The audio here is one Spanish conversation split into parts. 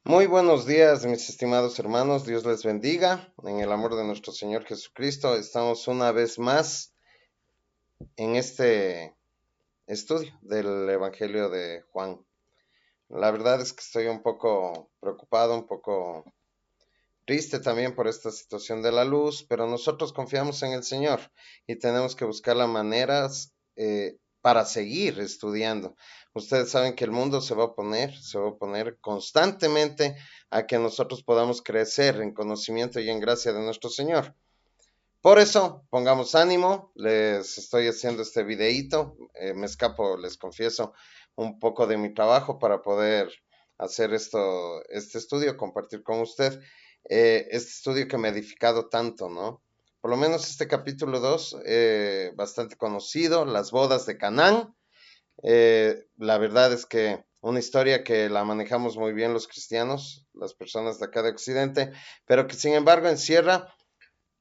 Muy buenos días, mis estimados hermanos. Dios les bendiga. En el amor de nuestro Señor Jesucristo, estamos una vez más en este estudio del Evangelio de Juan. La verdad es que estoy un poco preocupado, un poco triste también por esta situación de la luz, pero nosotros confiamos en el Señor y tenemos que buscar las maneras para seguir estudiando. Ustedes saben que el mundo se va a oponer constantemente a que nosotros podamos crecer en conocimiento y en gracia de nuestro Señor. Por eso, pongamos ánimo, les estoy haciendo este videíto, me escapo, les confieso, un poco de mi trabajo para poder hacer este estudio, compartir con usted este estudio que me ha edificado tanto, ¿no? Por lo menos este capítulo 2, bastante conocido, las bodas de Canaán. La verdad es que una historia que la manejamos muy bien los cristianos, las personas de acá de Occidente, pero que sin embargo encierra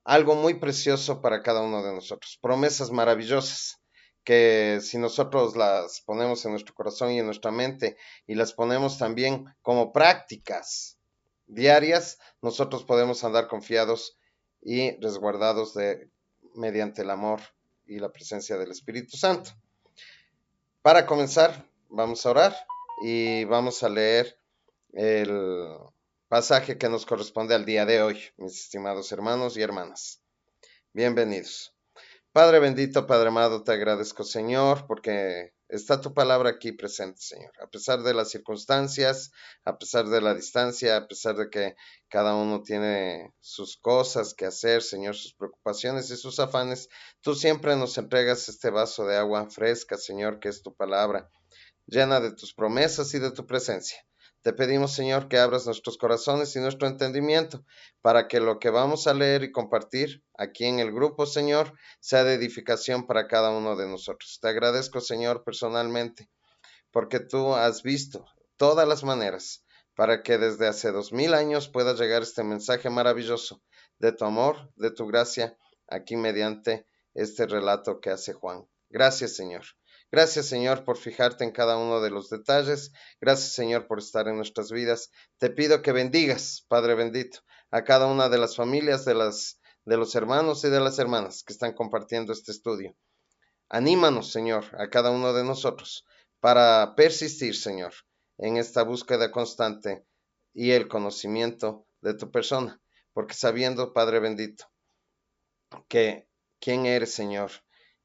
algo muy precioso para cada uno de nosotros, promesas maravillosas que si nosotros las ponemos en nuestro corazón y en nuestra mente y las ponemos también como prácticas diarias, nosotros podemos andar confiados y resguardados mediante el amor y la presencia del Espíritu Santo. Para comenzar, vamos a orar y vamos a leer el pasaje que nos corresponde al día de hoy, mis estimados hermanos y hermanas. Bienvenidos. Padre bendito, Padre amado, te agradezco, Señor, porque está tu palabra aquí presente, Señor. A pesar de las circunstancias, a pesar de la distancia, a pesar de que cada uno tiene sus cosas que hacer, Señor, sus preocupaciones y sus afanes, tú siempre nos entregas este vaso de agua fresca, Señor, que es tu palabra, llena de tus promesas y de tu presencia. Te pedimos, Señor, que abras nuestros corazones y nuestro entendimiento para que lo que vamos a leer y compartir aquí en el grupo, Señor, sea de edificación para cada uno de nosotros. Te agradezco, Señor, personalmente, porque tú has visto todas las maneras para que desde hace 2000 años pueda llegar este mensaje maravilloso de tu amor, de tu gracia, aquí mediante este relato que hace Juan. Gracias, Señor. Gracias, Señor, por fijarte en cada uno de los detalles. Gracias, Señor, por estar en nuestras vidas. Te pido que bendigas, Padre bendito, a cada una de las familias, de los hermanos y de las hermanas que están compartiendo este estudio. Anímanos, Señor, a cada uno de nosotros para persistir, Señor, en esta búsqueda constante y el conocimiento de tu persona, porque sabiendo, Padre bendito, que quién eres, Señor,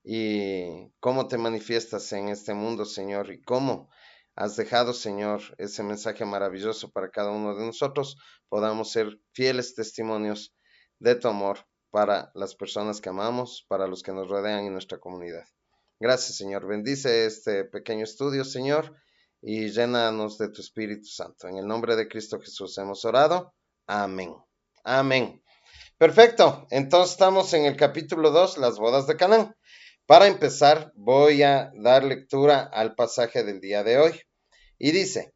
y cómo te manifiestas en este mundo, Señor, y cómo has dejado, Señor, ese mensaje maravilloso para cada uno de nosotros, podamos ser fieles testimonios de tu amor para las personas que amamos, para los que nos rodean en nuestra comunidad. Gracias, Señor. Bendice este pequeño estudio, Señor, y llénanos de tu Espíritu Santo. En el nombre de Cristo Jesús hemos orado. Amén. Amén. Perfecto, entonces estamos en el capítulo 2, las bodas de Canaán. Para empezar, voy a dar lectura al pasaje del día de hoy. Y dice,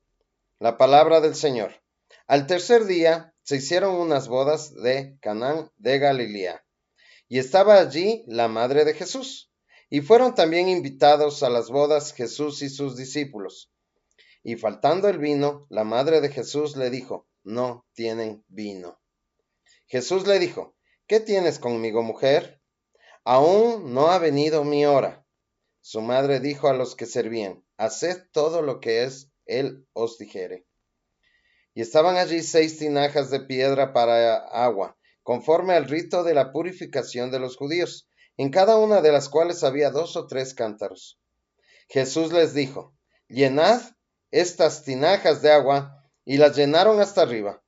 la palabra del Señor. Al tercer día se hicieron unas bodas de Canaán de Galilea, y estaba allí la madre de Jesús. Y fueron también invitados a las bodas Jesús y sus discípulos. Y faltando el vino, la madre de Jesús le dijo, no tienen vino. Jesús le dijo, ¿qué tienes conmigo, mujer? Aún no ha venido mi hora. Su madre dijo a los que servían, haced todo lo que él os dijere. Y estaban allí 6 tinajas de piedra para agua, conforme al rito de la purificación de los judíos, en cada una de las cuales había 2 o 3 cántaros. Jesús les dijo, llenad estas tinajas de agua, y las llenaron hasta arriba.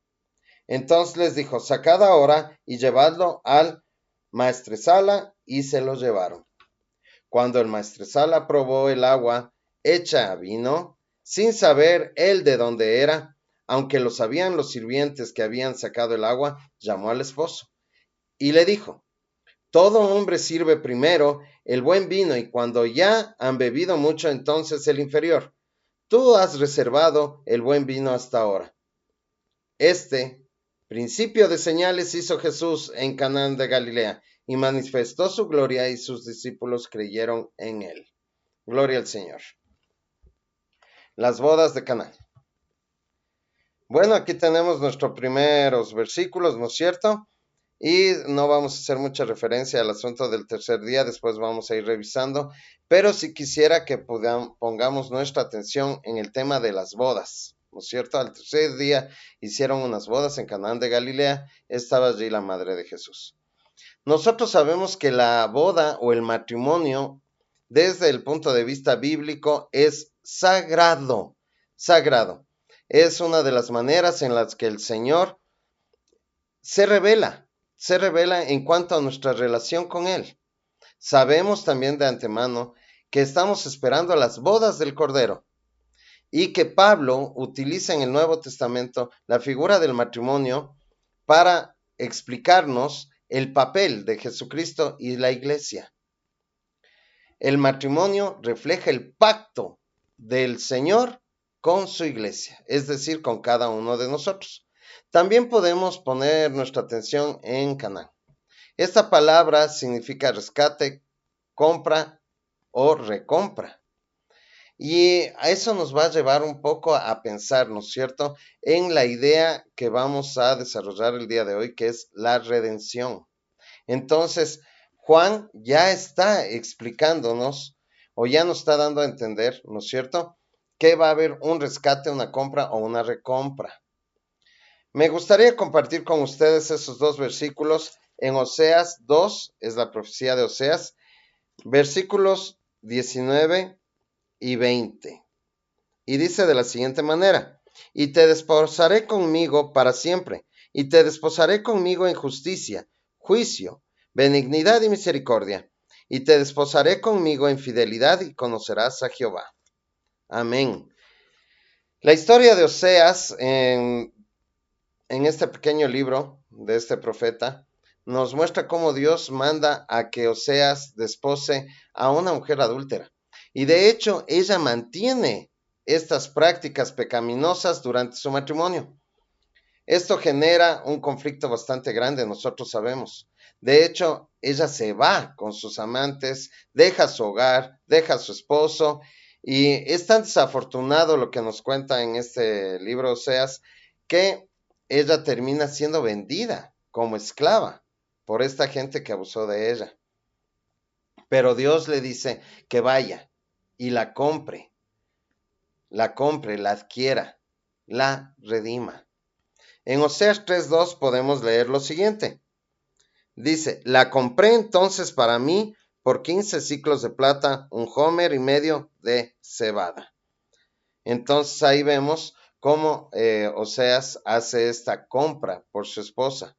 Entonces les dijo, sacad ahora y llevadlo al maestresala, y se lo llevaron. Cuando el maestresala probó el agua hecha a vino, sin saber él de dónde era, aunque lo sabían los sirvientes que habían sacado el agua, llamó al esposo y le dijo, todo hombre sirve primero el buen vino y cuando ya han bebido mucho, entonces el inferior. Tú has reservado el buen vino hasta ahora. Este principio de señales hizo Jesús en Canaán de Galilea y manifestó su gloria y sus discípulos creyeron en él. Gloria al Señor. Las bodas de Canaán. Bueno, aquí tenemos nuestros primeros versículos, ¿no es cierto? Y no vamos a hacer mucha referencia al asunto del tercer día, después vamos a ir revisando, pero sí quisiera que pongamos nuestra atención en el tema de las bodas, ¿no es cierto? Al tercer día hicieron unas bodas en Canaán de Galilea, estaba allí la madre de Jesús. Nosotros sabemos que la boda o el matrimonio, desde el punto de vista bíblico, es sagrado, sagrado. Es una de las maneras en las que el Señor se revela, se revela en cuanto a nuestra relación con Él. Sabemos también de antemano que estamos esperando las bodas del Cordero y que Pablo utiliza en el Nuevo Testamento la figura del matrimonio para explicarnos el papel de Jesucristo y la iglesia. El matrimonio refleja el pacto del Señor con su iglesia, es decir, con cada uno de nosotros. También podemos poner nuestra atención en Canaán. Esta palabra significa rescate, compra o recompra. Y a eso nos va a llevar un poco a pensar, ¿no es cierto?, en la idea que vamos a desarrollar el día de hoy, que es la redención. Entonces, Juan ya está explicándonos o ya nos está dando a entender, ¿no es cierto?, que va a haber un rescate, una compra o una recompra. Me gustaría compartir con ustedes esos dos versículos en Oseas 2, es la profecía de Oseas, versículos 19 y 20. Y dice de la siguiente manera: y te desposaré conmigo para siempre, y te desposaré conmigo en justicia, juicio, benignidad y misericordia, y te desposaré conmigo en fidelidad, y conocerás a Jehová. Amén. La historia de Oseas en este pequeño libro de este profeta nos muestra cómo Dios manda a que Oseas despose a una mujer adúltera. Y de hecho, ella mantiene estas prácticas pecaminosas durante su matrimonio. Esto genera un conflicto bastante grande, nosotros sabemos. De hecho, ella se va con sus amantes, deja su hogar, deja a su esposo, y es tan desafortunado lo que nos cuenta en este libro Oseas, que ella termina siendo vendida como esclava por esta gente que abusó de ella. Pero Dios le dice que vaya y la compre, la adquiera, la redima. En Oseas 3:2 podemos leer lo siguiente. Dice: la compré entonces para mí por 15 siclos de plata, un homer y medio de cebada. Entonces ahí vemos cómo Oseas hace esta compra por su esposa.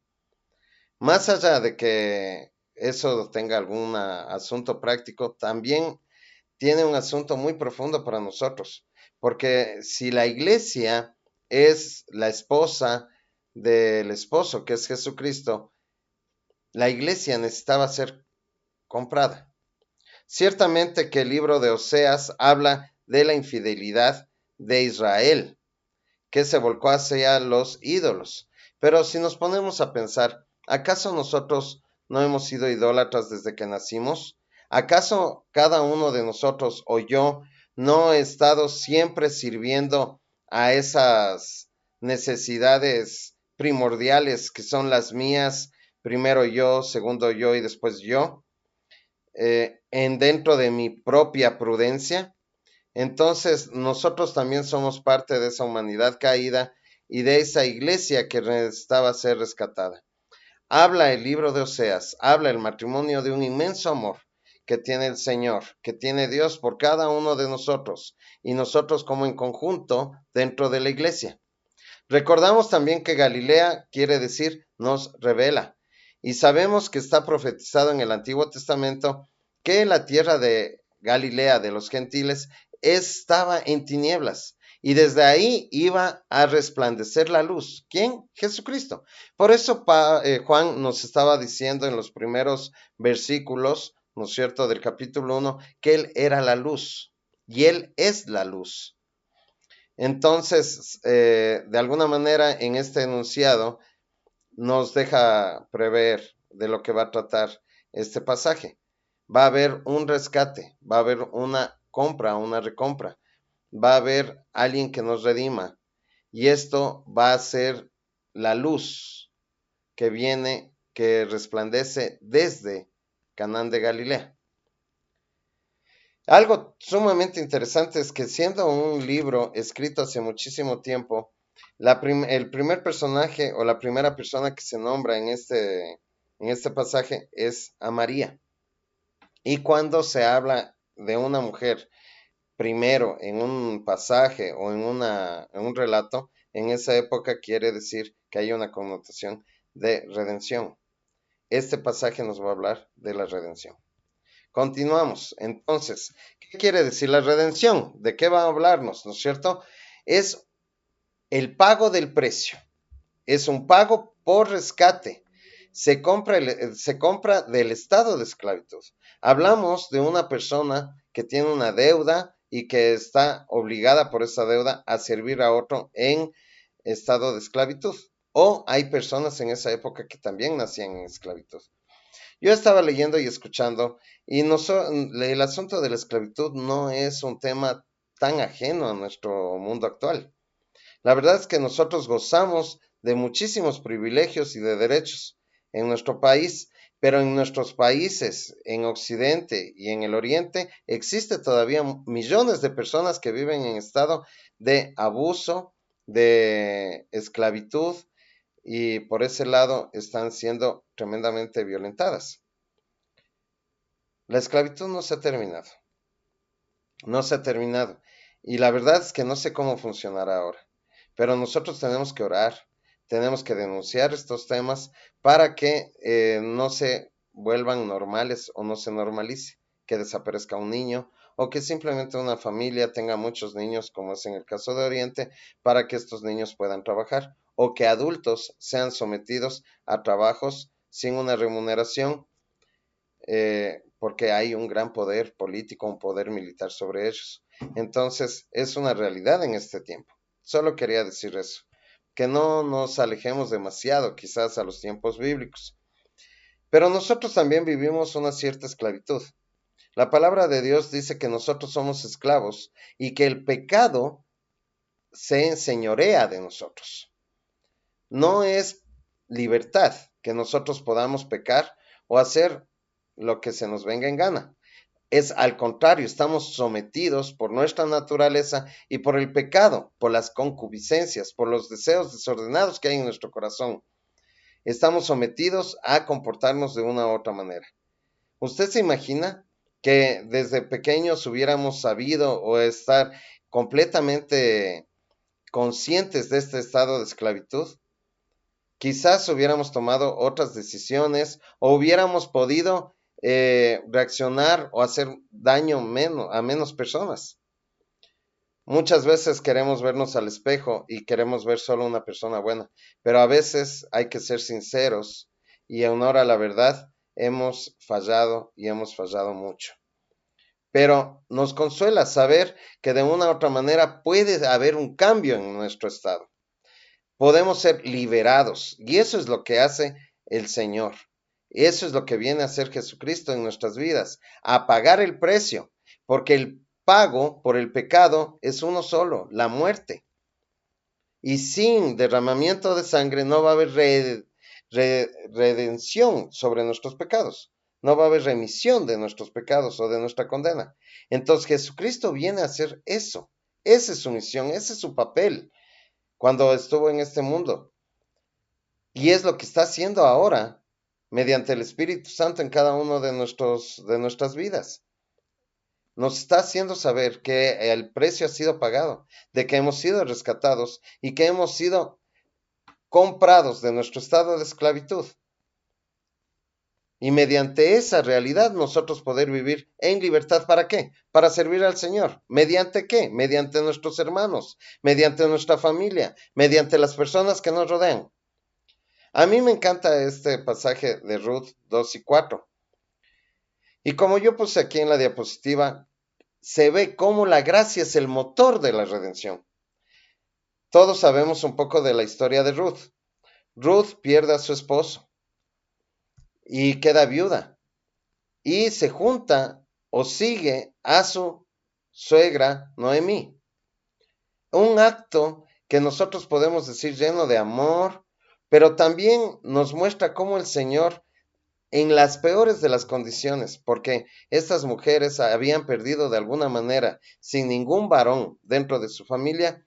Más allá de que eso tenga algún asunto práctico, también tiene un asunto muy profundo para nosotros, porque si la iglesia es la esposa del esposo, que es Jesucristo, la iglesia necesitaba ser comprada. Ciertamente que el libro de Oseas habla de la infidelidad de Israel, que se volcó hacia los ídolos. Pero si nos ponemos a pensar, ¿acaso nosotros no hemos sido idólatras desde que nacimos? ¿Acaso cada uno de nosotros o yo no he estado siempre sirviendo a esas necesidades primordiales que son las mías, primero yo, segundo yo y después yo, en dentro de mi propia prudencia? Entonces, nosotros también somos parte de esa humanidad caída y de esa iglesia que necesitaba ser rescatada. Habla el libro de Oseas, habla el matrimonio de un inmenso amor que tiene el Señor, que tiene Dios por cada uno de nosotros y nosotros como en conjunto dentro de la iglesia. Recordamos también que Galilea quiere decir nos revela, y sabemos que está profetizado en el Antiguo Testamento que la tierra de Galilea de los gentiles estaba en tinieblas y desde ahí iba a resplandecer la luz. ¿Quién? Jesucristo. Por eso Juan nos estaba diciendo en los primeros versículos, ¿no es cierto?, del capítulo 1, que Él era la luz y Él es la luz. Entonces, de alguna manera, en este enunciado nos deja prever de lo que va a tratar este pasaje. Va a haber un rescate, va a haber una compra, una recompra, va a haber alguien que nos redima. y esto va a ser la luz que viene, que resplandece desde Canaán de Galilea. Algo sumamente interesante es que siendo un libro escrito hace muchísimo tiempo, el primer personaje o la primera persona que se nombra en este pasaje es a María. Y cuando se habla de una mujer primero en un pasaje o en un relato, en esa época quiere decir que hay una connotación de redención. Este pasaje nos va a hablar de la redención. Continuamos. Entonces, ¿qué quiere decir la redención? ¿De qué va a hablarnos? ¿No es cierto? Es el pago del precio. Es un pago por rescate. Se compra del estado de esclavitud. Hablamos de una persona que tiene una deuda y que está obligada por esa deuda a servir a otro en estado de esclavitud. O hay personas en esa época que también nacían en esclavitud. Yo estaba leyendo y escuchando, y el asunto de la esclavitud no es un tema tan ajeno a nuestro mundo actual. La verdad es que nosotros gozamos de muchísimos privilegios y de derechos en nuestro país, pero en nuestros países, en Occidente y en el Oriente, existe todavía millones de personas que viven en estado de abuso, de esclavitud, y por ese lado están siendo tremendamente violentadas. La esclavitud no se ha terminado, no se ha terminado, y la verdad es que no sé cómo funcionará ahora, pero nosotros tenemos que orar, tenemos que denunciar estos temas para que no se vuelvan normales o no se normalice, que desaparezca un niño o que simplemente una familia tenga muchos niños, como es en el caso de Oriente, para que estos niños puedan trabajar, o que adultos sean sometidos a trabajos sin una remuneración, porque hay un gran poder político, un poder militar sobre ellos. Entonces, es una realidad en este tiempo. Solo quería decir eso, que no nos alejemos demasiado quizás a los tiempos bíblicos. Pero nosotros también vivimos una cierta esclavitud. La palabra de Dios dice que nosotros somos esclavos y que el pecado se enseñorea de nosotros. No es libertad que nosotros podamos pecar o hacer lo que se nos venga en gana. Es al contrario, estamos sometidos por nuestra naturaleza y por el pecado, por las concupiscencias, por los deseos desordenados que hay en nuestro corazón. Estamos sometidos a comportarnos de una u otra manera. ¿Usted se imagina que desde pequeños hubiéramos sabido o estar completamente conscientes de este estado de esclavitud? Quizás hubiéramos tomado otras decisiones o hubiéramos podido reaccionar o hacer daño a menos personas. Muchas veces queremos vernos al espejo y queremos ver solo una persona buena, pero a veces hay que ser sinceros y en honor a la verdad hemos fallado y hemos fallado mucho. Pero nos consuela saber que de una u otra manera puede haber un cambio en nuestro estado. Podemos ser liberados y eso es lo que hace el Señor. Eso es lo que viene a hacer Jesucristo en nuestras vidas, a pagar el precio, porque el pago por el pecado es uno solo, la muerte. Y sin derramamiento de sangre no va a haber redención sobre nuestros pecados, no va a haber remisión de nuestros pecados o de nuestra condena. Entonces Jesucristo viene a hacer eso, esa es su misión, ese es su papel cuando estuvo en este mundo. Y es lo que está haciendo ahora mediante el Espíritu Santo en cada uno de nuestras vidas. Nos está haciendo saber que el precio ha sido pagado, de que hemos sido rescatados y que hemos sido comprados de nuestro estado de esclavitud. Y mediante esa realidad nosotros poder vivir en libertad. ¿Para qué? Para servir al Señor. ¿Mediante qué? Mediante nuestros hermanos, mediante nuestra familia, mediante las personas que nos rodean. A mí me encanta este pasaje de Ruth 2 y 4. Y como yo puse aquí en la diapositiva, se ve cómo la gracia es el motor de la redención. Todos sabemos un poco de la historia de Ruth. Ruth pierde a su esposo y queda viuda. Y se junta o sigue a su suegra Noemí. Un acto que nosotros podemos decir lleno de amor, pero también nos muestra cómo el Señor en las peores de las condiciones, porque estas mujeres habían perdido de alguna manera, sin ningún varón dentro de su familia,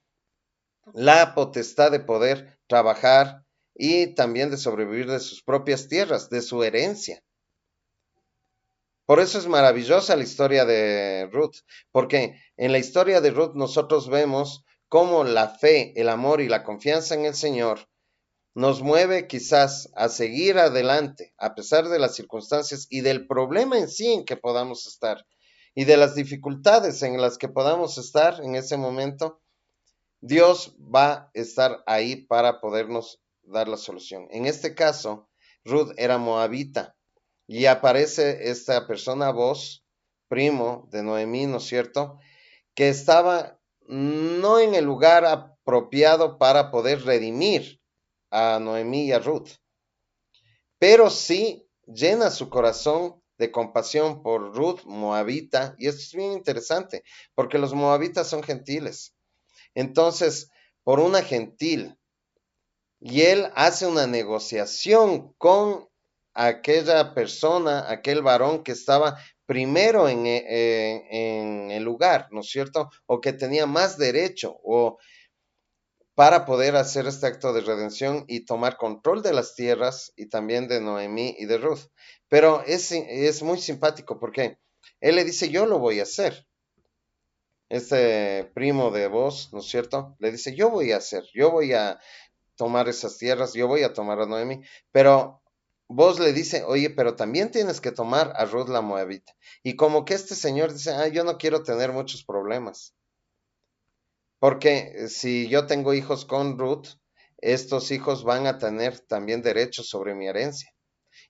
la potestad de poder trabajar y también de sobrevivir de sus propias tierras, de su herencia. Por eso es maravillosa la historia de Ruth, porque en la historia de Ruth nosotros vemos cómo la fe, el amor y la confianza en el Señor nos mueve quizás a seguir adelante, a pesar de las circunstancias y del problema en sí en que podamos estar, y de las dificultades en las que podamos estar en ese momento. Dios va a estar ahí para podernos dar la solución. En este caso, Ruth era moabita y aparece esta persona, Boz, primo de Noemí, ¿no es cierto?, que estaba no en el lugar apropiado para poder redimir a Noemí y a Ruth, pero sí llena su corazón de compasión por Ruth moabita, y esto es bien interesante, porque los moabitas son gentiles. Entonces, por una gentil, y él hace una negociación con aquella persona, aquel varón que estaba primero en el lugar, ¿no es cierto? O que tenía más derecho, o para poder hacer este acto de redención y tomar control de las tierras y también de Noemí y de Ruth. Pero es muy simpático porque él le dice, yo lo voy a hacer. Este primo de Boz, ¿no es cierto? Le dice, yo voy a hacer, yo voy a tomar esas tierras, yo voy a tomar a Noemi, pero Boz le dice, oye, pero también tienes que tomar a Ruth la Moabita. Y como que este señor dice, yo no quiero tener muchos problemas, porque si yo tengo hijos con Ruth, estos hijos van a tener también derechos sobre mi herencia.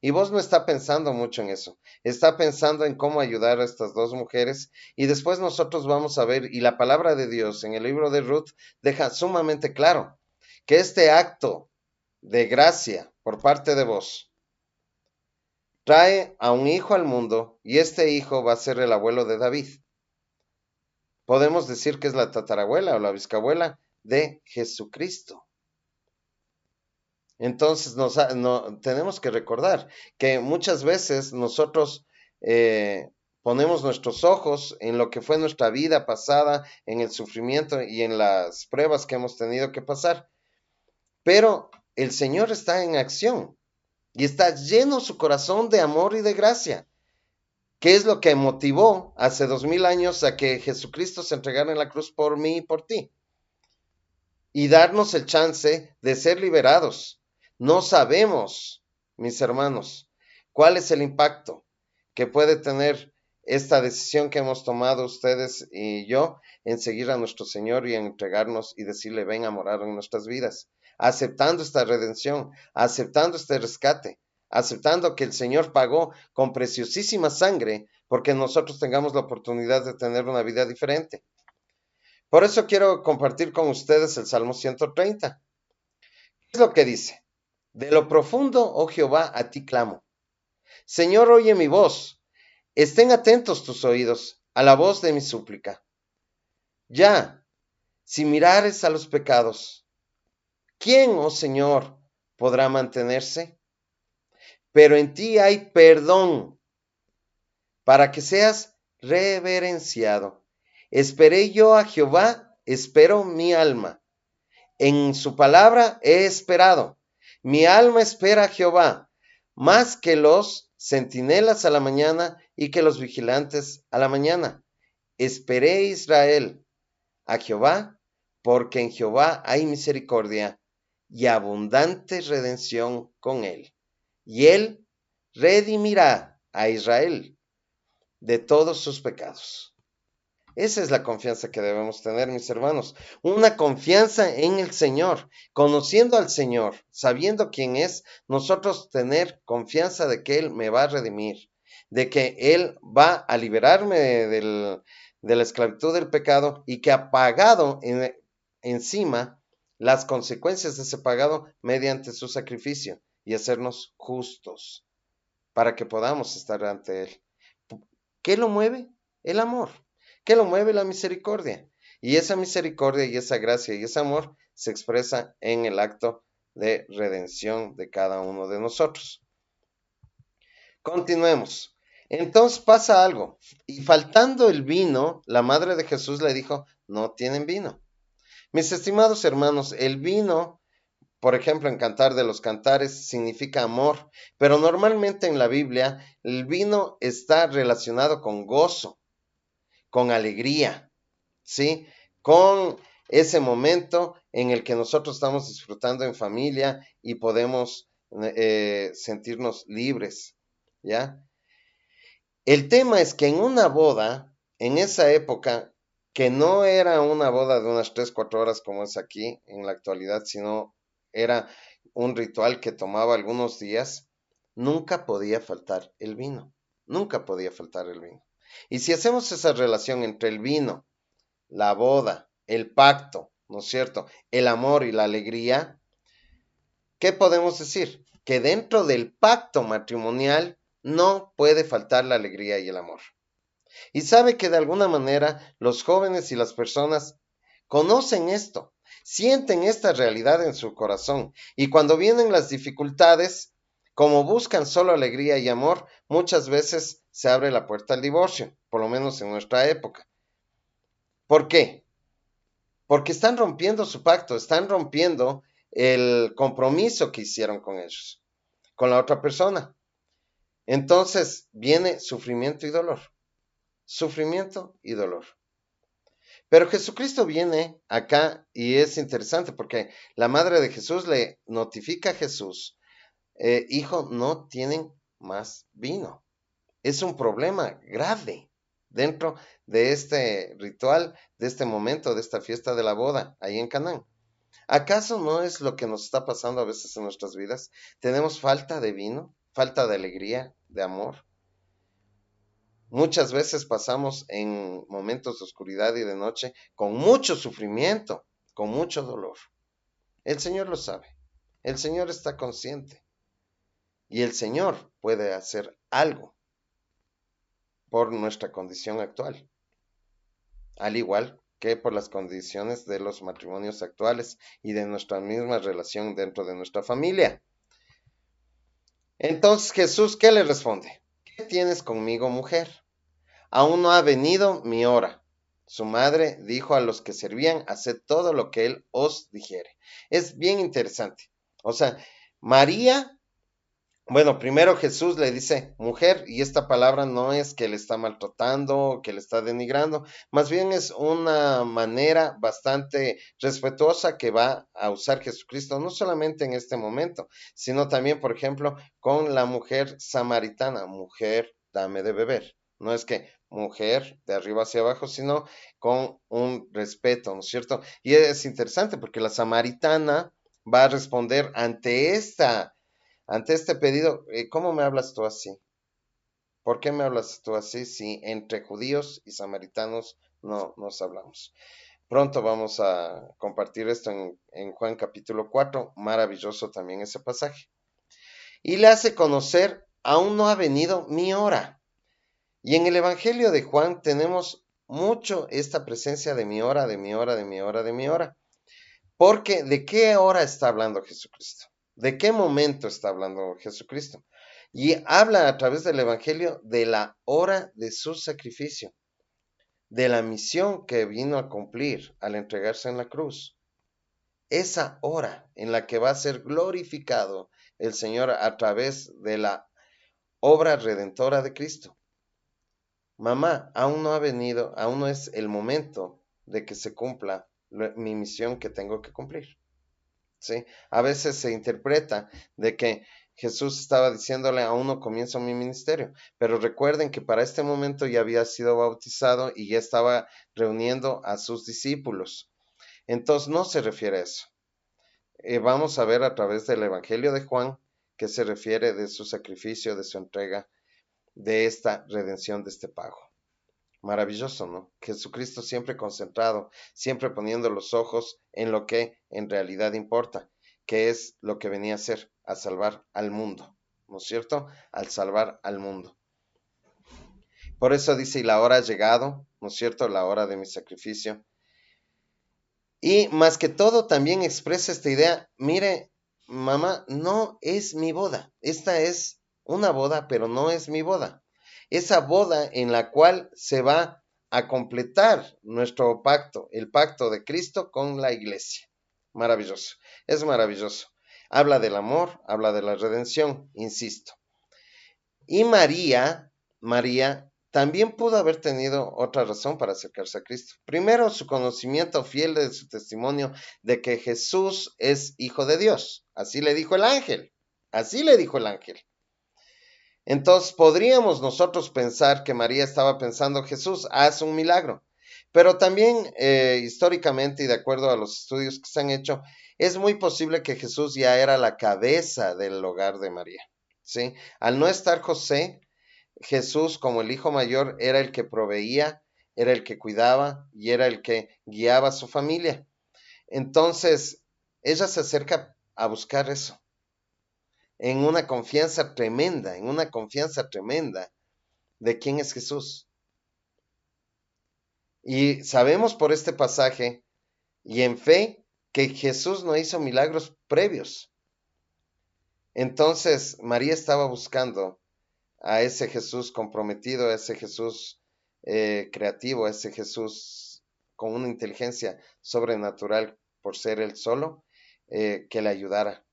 Y vos no está pensando mucho en eso, está pensando en cómo ayudar a estas dos mujeres y después nosotros vamos a ver, y la palabra de Dios en el libro de Ruth deja sumamente claro que este acto de gracia por parte de vos trae a un hijo al mundo y este hijo va a ser el abuelo de David. Podemos decir que es la tatarabuela o la bisabuela de Jesucristo. Entonces tenemos que recordar que muchas veces nosotros ponemos nuestros ojos en lo que fue nuestra vida pasada, en el sufrimiento y en las pruebas que hemos tenido que pasar. Pero el Señor está en acción y está lleno su corazón de amor y de gracia. ¿Qué es lo que motivó hace 2000 años a que Jesucristo se entregara en la cruz por mí y por ti? Y darnos el chance de ser liberados. No sabemos, mis hermanos, cuál es el impacto que puede tener esta decisión que hemos tomado ustedes y yo en seguir a nuestro Señor y en entregarnos y decirle, ven a morar en nuestras vidas, aceptando esta redención, aceptando este rescate, aceptando que el Señor pagó con preciosísima sangre porque nosotros tengamos la oportunidad de tener una vida diferente. Por eso quiero compartir con ustedes el Salmo 130. ¿Qué es lo que dice? De lo profundo, oh Jehová, a ti clamo. Señor, oye mi voz. Estén atentos tus oídos a la voz de mi súplica. Ya, si mirares a los pecados, ¿quién, oh Señor, podrá mantenerse? Pero en ti hay perdón, para que seas reverenciado. Esperé yo a Jehová, espero mi alma. En su palabra he esperado. Mi alma espera a Jehová, más que los centinelas a la mañana y que los vigilantes a la mañana. Esperé Israel a Jehová, porque en Jehová hay misericordia y abundante redención con él. Y él redimirá a Israel de todos sus pecados. Esa es la confianza que debemos tener, mis hermanos. Una confianza en el Señor, conociendo al Señor, sabiendo quién es, nosotros tener confianza de que Él me va a redimir, de que Él va a liberarme de la esclavitud del pecado y que ha pagado encima las consecuencias de ese pagado mediante su sacrificio y hacernos justos para que podamos estar ante Él. ¿Qué lo mueve? El amor. ¿Qué lo mueve? La misericordia. Y esa misericordia y esa gracia y ese amor se expresa en el acto de redención de cada uno de nosotros. Continuemos. Entonces pasa algo. Y faltando el vino, la madre de Jesús le dijo, no tienen vino. Mis estimados hermanos, el vino, por ejemplo, en Cantar de los Cantares, significa amor, pero normalmente en la Biblia el vino está relacionado con gozo, con alegría, ¿sí? Con ese momento en el que nosotros estamos disfrutando en familia y podemos sentirnos libres, ¿ya? El tema es que en una boda, en esa época, que no era una boda de unas 3, 4 horas como es aquí en la actualidad, sino era un ritual que tomaba algunos días, nunca podía faltar el vino, nunca podía faltar el vino. Y si hacemos esa relación entre el vino, la boda, el pacto, ¿no es cierto?, el amor y la alegría, ¿qué podemos decir? Que dentro del pacto matrimonial no puede faltar la alegría y el amor. Y sabe que de alguna manera los jóvenes y las personas conocen esto, sienten esta realidad en su corazón. Y cuando vienen las dificultades, como buscan solo alegría y amor, muchas veces se abre la puerta al divorcio, por lo menos en nuestra época. ¿Por qué? Porque están rompiendo su pacto, están rompiendo el compromiso que hicieron con ellos, con la otra persona. Entonces viene sufrimiento y dolor. Sufrimiento y dolor. Pero Jesucristo viene acá y es interesante porque la madre de Jesús le notifica a Jesús, hijo, no tienen más vino. Es un problema grave dentro de este ritual, de este momento, de esta fiesta de la boda, ahí en Canaán. ¿Acaso no es lo que nos está pasando a veces en nuestras vidas? Tenemos falta de vino, falta de alegría, de amor. Muchas veces pasamos en momentos de oscuridad y de noche con mucho sufrimiento, con mucho dolor. El Señor lo sabe, el Señor está consciente y el Señor puede hacer algo por nuestra condición actual, al igual que por las condiciones de los matrimonios actuales y de nuestra misma relación dentro de nuestra familia. Entonces Jesús, ¿qué le responde? ¿Qué tienes conmigo, mujer? Aún no ha venido mi hora. Su madre dijo a los que servían, haced todo lo que él os dijere. Es bien interesante. O sea, María, bueno, primero Jesús le dice mujer, y esta palabra no es que le está maltratando, que le está denigrando, más bien es una manera bastante respetuosa que va a usar Jesucristo, no solamente en este momento, sino también, por ejemplo, con la mujer samaritana, mujer, dame de beber. No es que mujer de arriba hacia abajo, sino con un respeto, ¿no es cierto? Y es interesante porque la samaritana va a responder ante este pedido, ¿cómo me hablas tú así? ¿Por qué me hablas tú así si entre judíos y samaritanos no nos hablamos? Pronto vamos a compartir esto en Juan capítulo 4, maravilloso también ese pasaje. Y le hace conocer, aún no ha venido mi hora. Y en el Evangelio de Juan tenemos mucho esta presencia de mi hora, de mi hora, de mi hora, de mi hora. Porque ¿de qué hora está hablando Jesucristo? ¿De qué momento está hablando Jesucristo? Y habla a través del Evangelio de la hora de su sacrificio, de la misión que vino a cumplir al entregarse en la cruz. Esa hora en la que va a ser glorificado el Señor a través de la obra redentora de Cristo. Mamá, aún no ha venido, aún no es el momento de que se cumpla mi misión que tengo que cumplir. ¿Sí? A veces se interpreta de que Jesús estaba diciéndole, aún no comienzo mi ministerio, pero recuerden que para este momento ya había sido bautizado y ya estaba reuniendo a sus discípulos. Entonces no se refiere a eso. Vamos a ver a través del Evangelio de Juan que se refiere de su sacrificio, de su entrega, de esta redención, de este pago. Maravilloso, ¿no? Jesucristo siempre concentrado, siempre poniendo los ojos en lo que en realidad importa, que es lo que venía a hacer, a salvar al mundo, ¿no es cierto? Al salvar al mundo. Por eso dice, y la hora ha llegado, ¿no es cierto? La hora de mi sacrificio. Y más que todo también expresa esta idea, mire, mamá, no es mi boda. Esta es una boda, pero no es mi boda. Esa boda en la cual se va a completar nuestro pacto, el pacto de Cristo con la iglesia. Maravilloso, es maravilloso. Habla del amor, habla de la redención, insisto. Y María también pudo haber tenido otra razón para acercarse a Cristo. Primero, su conocimiento fiel de su testimonio de que Jesús es hijo de Dios. Así le dijo el ángel. Así le dijo el ángel. Entonces, podríamos nosotros pensar que María estaba pensando, Jesús, haz un milagro. Pero también, históricamente y de acuerdo a los estudios que se han hecho, es muy posible que Jesús ya era la cabeza del hogar de María. ¿Sí? Al no estar José, Jesús, como el hijo mayor, era el que proveía, era el que cuidaba y era el que guiaba a su familia. Entonces, ella se acerca a buscar eso, en una confianza tremenda de quién es Jesús. Y sabemos por este pasaje y en fe que Jesús no hizo milagros previos. Entonces, María estaba buscando a ese Jesús comprometido, a ese Jesús creativo, a ese Jesús con una inteligencia sobrenatural por ser él solo, que le ayudara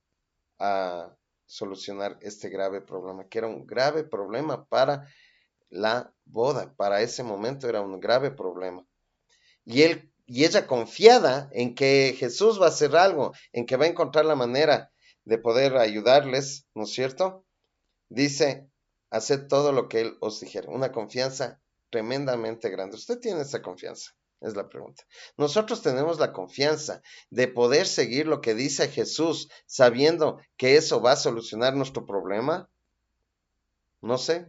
a solucionar este grave problema, que era un grave problema para la boda, para ese momento era un grave problema. Y ella confiada en que Jesús va a hacer algo, en que va a encontrar la manera de poder ayudarles, ¿no es cierto? Dice, haced todo lo que Él os dijera. Una confianza tremendamente grande. ¿Usted tiene esa confianza? Es la pregunta. Nosotros tenemos la confianza de poder seguir lo que dice Jesús, sabiendo que eso va a solucionar nuestro problema. No sé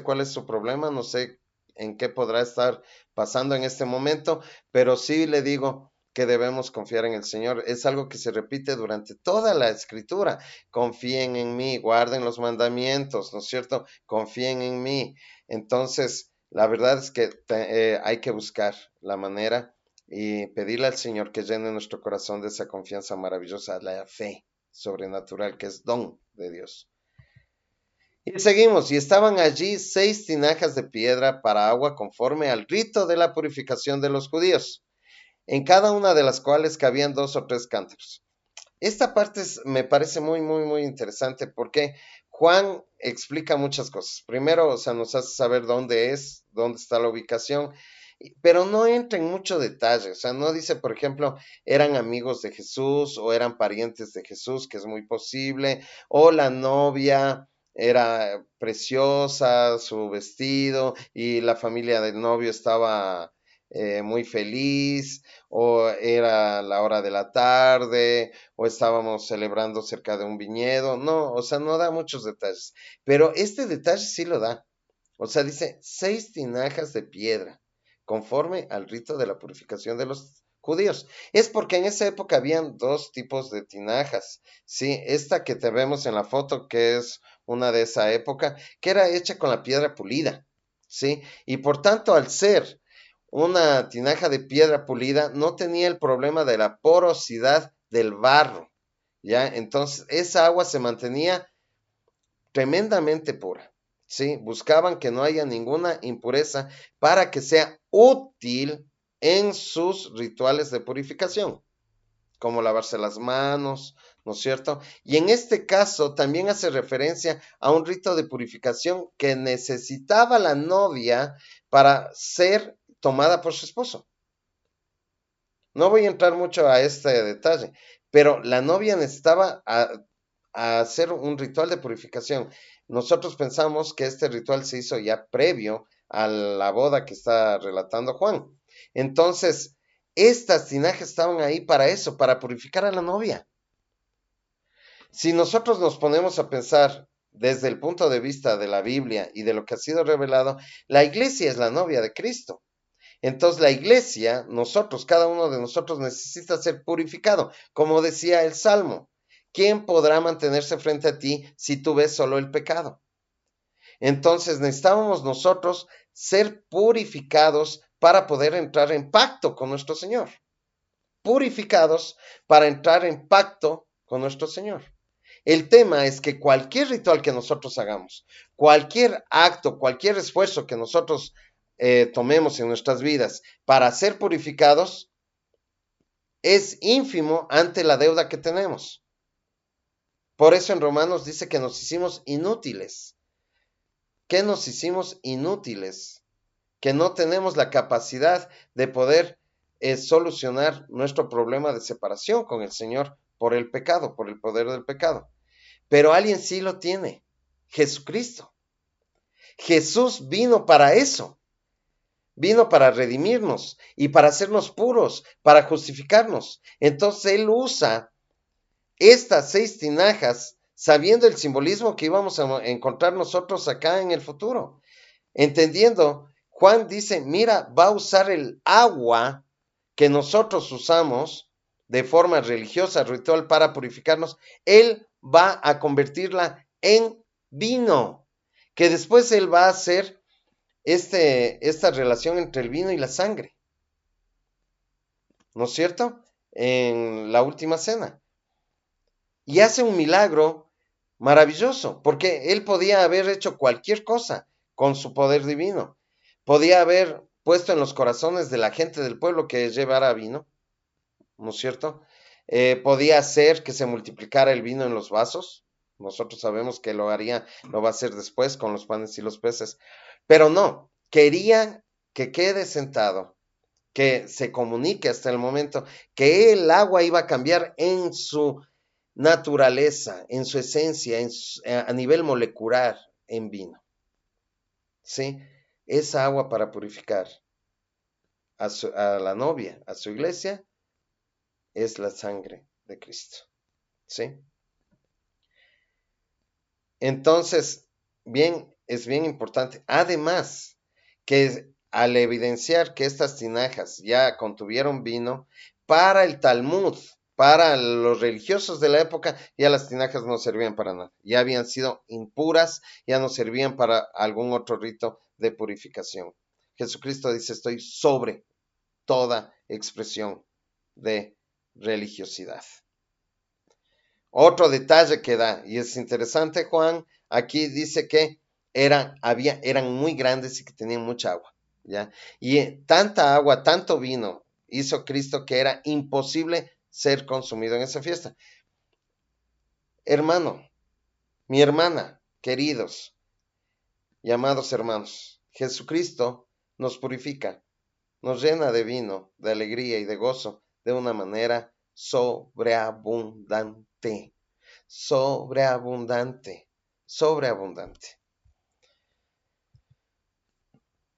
cuál es su problema, no sé en qué podrá estar pasando en este momento, pero sí le digo que debemos confiar en el Señor. Es algo que se repite durante toda la escritura. Confíen en mí, guarden los mandamientos, ¿no es cierto? Confíen en mí. Entonces, la verdad es que hay que buscar la manera y pedirle al Señor que llene nuestro corazón de esa confianza maravillosa, la fe sobrenatural que es don de Dios. Y seguimos, y estaban allí 6 tinajas de piedra para agua conforme al rito de la purificación de los judíos, en cada una de las cuales cabían 2 o 3 cántaros. Esta parte me parece muy interesante porque Juan explica muchas cosas. Primero, o sea, nos hace saber dónde está la ubicación, pero no entra en mucho detalle. O sea, no dice, por ejemplo, eran amigos de Jesús o eran parientes de Jesús, que es muy posible, o la novia era preciosa, su vestido, y la familia del novio estaba muy feliz, o era la hora de la tarde, o estábamos celebrando cerca de un viñedo. No, o sea, no da muchos detalles, pero este detalle sí lo da. O sea, dice 6 tinajas de piedra, conforme al rito de la purificación de los judíos. Es porque en esa época habían 2 tipos de tinajas. Sí, esta que te vemos en la foto, que es una de esa época, que era hecha con la piedra pulida. Sí, y por tanto, al ser una tinaja de piedra pulida, no tenía el problema de la porosidad del barro. ¿Ya? Entonces, esa agua se mantenía tremendamente pura. ¿Sí? Buscaban que no haya ninguna impureza para que sea útil en sus rituales de purificación, como lavarse las manos, ¿no es cierto? Y en este caso también hace referencia a un rito de purificación que necesitaba la novia para ser tomada por su esposo. No voy a entrar mucho a este detalle, pero la novia necesitaba hacer un ritual de purificación. Nosotros pensamos que este ritual se hizo ya previo a la boda que está relatando Juan. Entonces, estas tinajas estaban ahí para eso, para purificar a la novia. Si nosotros nos ponemos a pensar desde el punto de vista de la Biblia y de lo que ha sido revelado, la iglesia es la novia de Cristo. Entonces la iglesia, nosotros, cada uno de nosotros necesita ser purificado, como decía el Salmo. ¿Quién podrá mantenerse frente a ti si tú ves solo el pecado? Entonces necesitábamos nosotros ser purificados para poder entrar en pacto con nuestro Señor. purificados para entrar en pacto con nuestro Señor. El tema es que cualquier ritual que nosotros hagamos, cualquier acto, cualquier esfuerzo que nosotros tomemos en nuestras vidas para ser purificados, es ínfimo ante la deuda que tenemos. Por eso en Romanos dice que nos hicimos inútiles. ¿Qué nos hicimos inútiles? Que no tenemos la capacidad de poder solucionar nuestro problema de separación con el Señor por el pecado, por el poder del pecado. Pero alguien sí lo tiene, Jesucristo. Jesús vino para eso. Vino para redimirnos y para hacernos puros, para justificarnos. Entonces Él usa estas 6 tinajas sabiendo el simbolismo que íbamos a encontrar nosotros acá en el futuro. Entendiendo, Juan dice, mira, va a usar el agua que nosotros usamos de forma religiosa, ritual para purificarnos. Él va a convertirla en vino, que después Él va a hacer esta relación entre el vino y la sangre, ¿no es cierto? En la última cena. Y hace un milagro maravilloso, porque él podía haber hecho cualquier cosa con su poder divino. Podía haber puesto en los corazones de la gente del pueblo que llevara vino, ¿no es cierto? Podía hacer que se multiplicara el vino en los vasos. Nosotros sabemos que lo va a hacer después con los panes y los peces. Pero no, quería que quede sentado, que se comunique hasta el momento que el agua iba a cambiar en su naturaleza, en su esencia, a nivel molecular, en vino. ¿Sí? Esa agua para purificar a la novia, a su iglesia, es la sangre de Cristo. ¿Sí? Entonces, es bien importante. Además, que al evidenciar que estas tinajas ya contuvieron vino, para el Talmud, para los religiosos de la época, ya las tinajas no servían para nada. Ya habían sido impuras, ya no servían para algún otro rito de purificación. Jesucristo dice, estoy sobre toda expresión de religiosidad. Otro detalle que da, y es interesante, Juan, aquí dice que eran muy grandes y que tenían mucha agua, ¿ya? Y tanta agua, tanto vino hizo Cristo que era imposible ser consumido en esa fiesta. Hermano, mi hermana, queridos y amados hermanos, Jesucristo nos purifica, nos llena de vino, de alegría y de gozo de una manera sobreabundante. Sobreabundante, sobreabundante.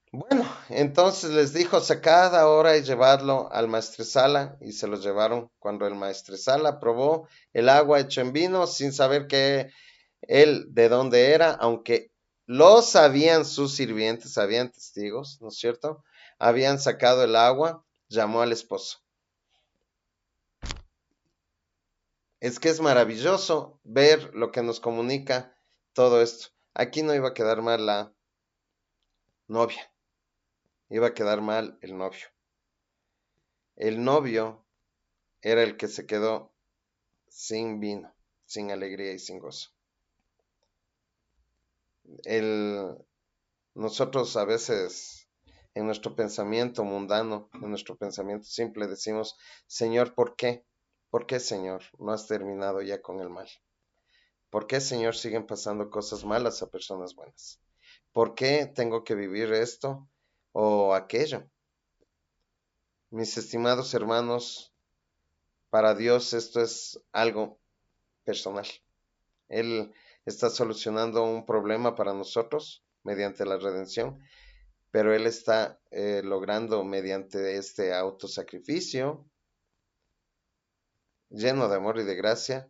Bueno, entonces les dijo, sacad ahora y llevadlo al maestresala, y se lo llevaron. Cuando el maestresala probó el agua hecho en vino, sin saber que él de dónde era, aunque lo sabían sus sirvientes, habían testigos, ¿no es cierto? Habían sacado el agua, llamó al esposo. Es que es maravilloso ver lo que nos comunica todo esto. Aquí no iba a quedar mal la novia, iba a quedar mal el novio. El novio era el que se quedó sin vino, sin alegría y sin gozo. Nosotros a veces en nuestro pensamiento mundano, en nuestro pensamiento simple decimos, Señor, ¿por qué? ¿Por qué, Señor, no has terminado ya con el mal? ¿Por qué, Señor, siguen pasando cosas malas a personas buenas? ¿Por qué tengo que vivir esto o aquello? Mis estimados hermanos, para Dios esto es algo personal. Él está solucionando un problema para nosotros mediante la redención, pero Él está logrando mediante este autosacrificio lleno de amor y de gracia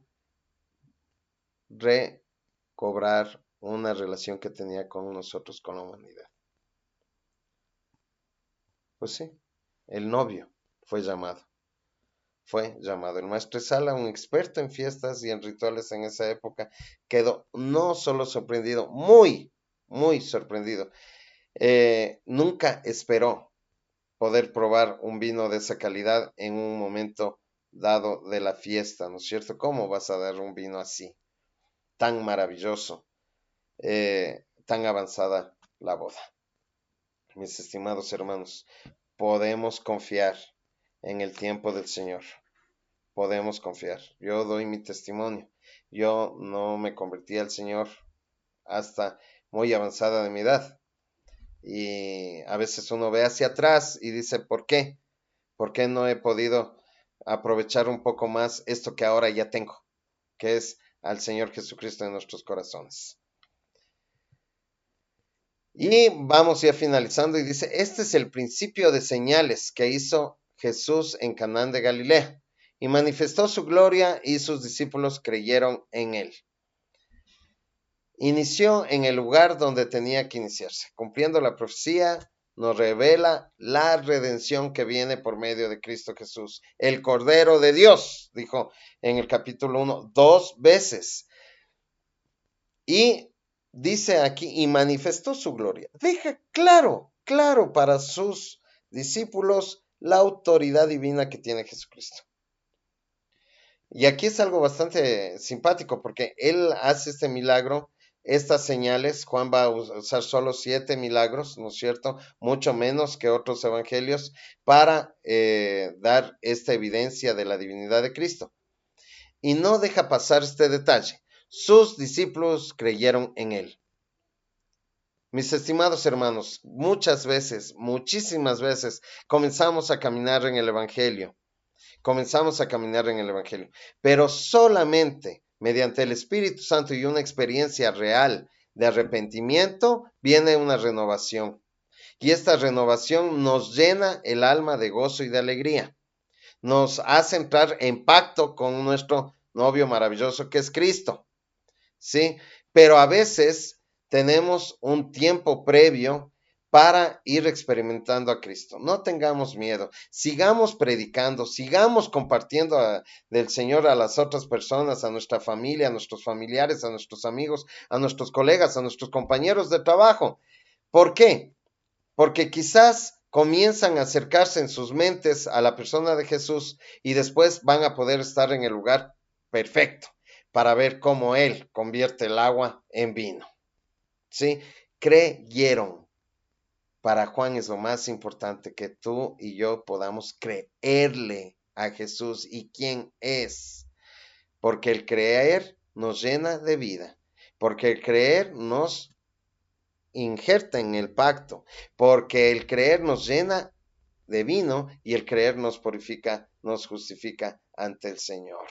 recobrar una relación que tenía con nosotros, con la humanidad. Pues sí, el novio fue llamado. El maestresala, un experto en fiestas y en rituales en esa época, quedó no solo sorprendido, muy, muy sorprendido. Nunca esperó poder probar un vino de esa calidad en un momento dado de la fiesta, ¿no es cierto? ¿Cómo vas a dar un vino así, tan maravilloso, tan avanzada la boda? Mis estimados hermanos, podemos confiar en el tiempo del Señor. Podemos confiar. Yo doy mi testimonio. Yo no me convertí al Señor hasta muy avanzada de mi edad. Y a veces uno ve hacia atrás y dice, ¿por qué? ¿Por qué no he podido aprovechar un poco más esto que ahora ya tengo? Que es al Señor Jesucristo en nuestros corazones. Y vamos ya finalizando y dice, este es el principio de señales que hizo Jesús en Canaán de Galilea y manifestó su gloria y sus discípulos creyeron en él. Inició en el lugar donde tenía que iniciarse, cumpliendo la profecía, nos revela la redención que viene por medio de Cristo Jesús, el Cordero de Dios, dijo en el capítulo 1 2 veces. Y dice aquí, y manifestó su gloria. Deja claro para sus discípulos la autoridad divina que tiene Jesucristo. Y aquí es algo bastante simpático porque él hace este milagro, estas señales. Juan va a usar solo 7 milagros, ¿no es cierto? Mucho menos que otros evangelios para dar esta evidencia de la divinidad de Cristo. Y no deja pasar este detalle. Sus discípulos creyeron en él. Mis estimados hermanos, muchas veces, muchísimas veces, comenzamos a caminar en el Evangelio. Pero solamente mediante el Espíritu Santo y una experiencia real de arrepentimiento viene una renovación. Y esta renovación nos llena el alma de gozo y de alegría. Nos hace entrar en pacto con nuestro novio maravilloso que es Cristo. ¿Sí? Pero a veces tenemos un tiempo previo para ir experimentando a Cristo. No tengamos miedo, sigamos predicando, sigamos compartiendo del Señor a las otras personas, a nuestra familia, a nuestros familiares, a nuestros amigos, a nuestros colegas, a nuestros compañeros de trabajo. ¿Por qué? Porque quizás comienzan a acercarse en sus mentes a la persona de Jesús y después van a poder estar en el lugar perfecto para ver cómo Él convierte el agua en vino. ¿Sí? Creyeron. Para Juan es lo más importante, que tú y yo podamos creerle a Jesús y quién es. Porque el creer nos llena de vida. Porque el creer nos injerta en el pacto. Porque el creer nos llena de vino y el creer nos purifica, nos justifica ante el Señor.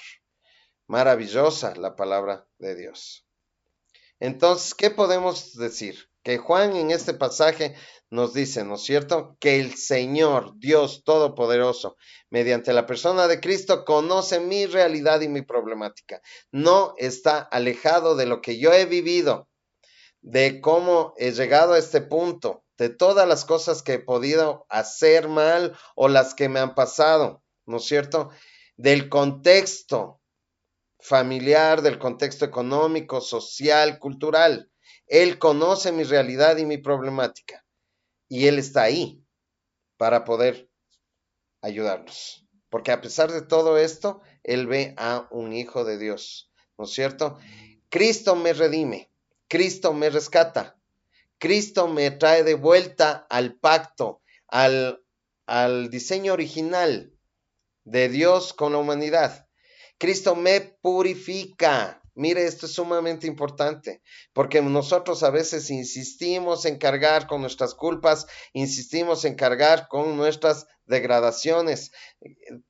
Maravillosa la palabra de Dios. Entonces, ¿qué podemos decir? Que Juan en este pasaje nos dice, ¿no es cierto? Que el Señor, Dios Todopoderoso, mediante la persona de Cristo, conoce mi realidad y mi problemática. No está alejado de lo que yo he vivido, de cómo he llegado a este punto, de todas las cosas que he podido hacer mal o las que me han pasado, ¿no es cierto? Del contexto familiar, del contexto económico, social, cultural. Él conoce mi realidad y mi problemática. Y Él está ahí para poder ayudarnos. Porque a pesar de todo esto, Él ve a un hijo de Dios, ¿no es cierto? Cristo me redime, Cristo me rescata, Cristo me trae de vuelta al pacto, al diseño original de Dios con la humanidad. Cristo me purifica. Mire, esto es sumamente importante, porque nosotros a veces insistimos en cargar con nuestras culpas, insistimos en cargar con nuestras degradaciones,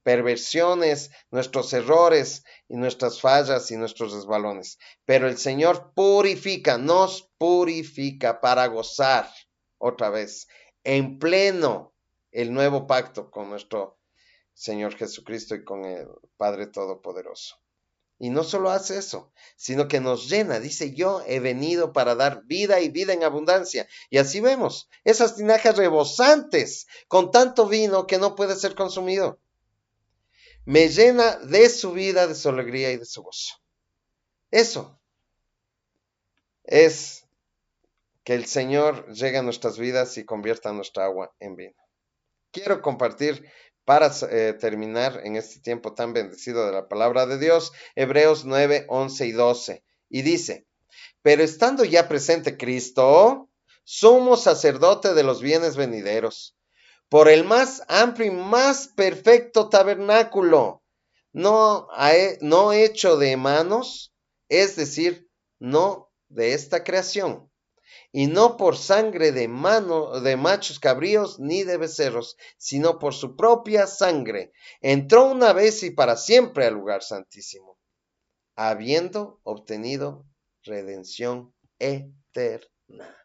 perversiones, nuestros errores y nuestras fallas y nuestros resbalones. Pero el Señor purifica, nos purifica para gozar otra vez en pleno el nuevo pacto con nuestro Señor Jesucristo y con el Padre Todopoderoso. Y no solo hace eso, sino que nos llena. Dice, yo he venido para dar vida y vida en abundancia. Y así vemos esas tinajas rebosantes con tanto vino que no puede ser consumido. Me llena de su vida, de su alegría y de su gozo. Eso es que el Señor llegue a nuestras vidas y convierta nuestra agua en vino. quiero compartir para terminar en este tiempo tan bendecido de la palabra de Dios, Hebreos 9, 11 y 12. Y dice, pero estando ya presente Cristo, sumo sacerdote de los bienes venideros, por el más amplio y más perfecto tabernáculo, no hecho de manos, es decir, no de esta creación, y no por sangre de machos cabríos ni de becerros, sino por su propia sangre, entró una vez y para siempre al lugar santísimo, habiendo obtenido redención eterna.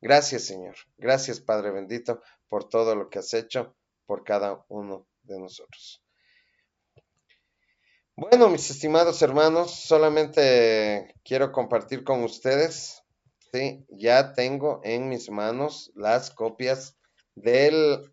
Gracias, Señor. Gracias, Padre bendito, por todo lo que has hecho por cada uno de nosotros. Bueno, mis estimados hermanos, solamente quiero compartir con ustedes, sí, ya tengo en mis manos las copias del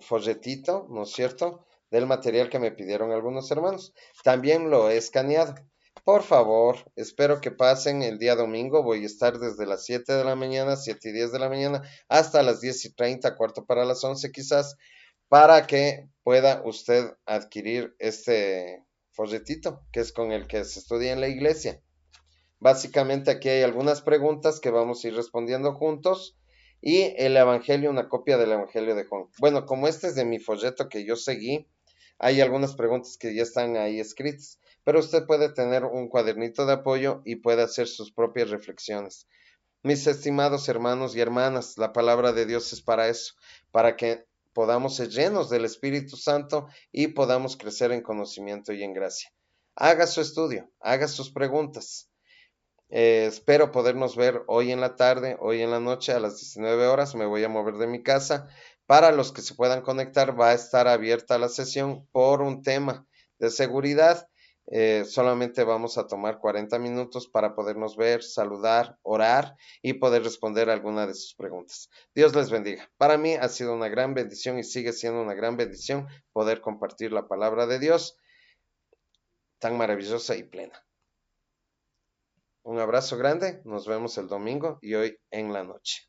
folletito, ¿no es cierto?, del material que me pidieron algunos hermanos. También lo he escaneado. Por favor, espero que pasen el día domingo. Voy a estar desde las 7 de la mañana, 7 y 10 de la mañana, hasta las 10 y 30, cuarto para las 11 quizás, para que pueda usted adquirir este folletito, que es con el que se estudia en la iglesia. Básicamente aquí hay algunas preguntas que vamos a ir respondiendo juntos y el Evangelio, una copia del Evangelio de Juan. Bueno, como este es de mi folleto que yo seguí, hay algunas preguntas que ya están ahí escritas, pero usted puede tener un cuadernito de apoyo y puede hacer sus propias reflexiones. Mis estimados hermanos y hermanas, la palabra de Dios es para eso, para que podamos ser llenos del Espíritu Santo y podamos crecer en conocimiento y en gracia. Haga su estudio, haga sus preguntas. Espero podernos ver hoy en la tarde, hoy en la noche a las 19 horas. Me voy a mover de mi casa. Para los que se puedan conectar, va a estar abierta la sesión por un tema de seguridad. Solamente vamos a tomar 40 minutos para podernos ver, saludar, orar y poder responder alguna de sus preguntas. Dios les bendiga. Para mí ha sido una gran bendición y sigue siendo una gran bendición poder compartir la palabra de Dios tan maravillosa y plena. Un abrazo grande, nos vemos el domingo y hoy en la noche.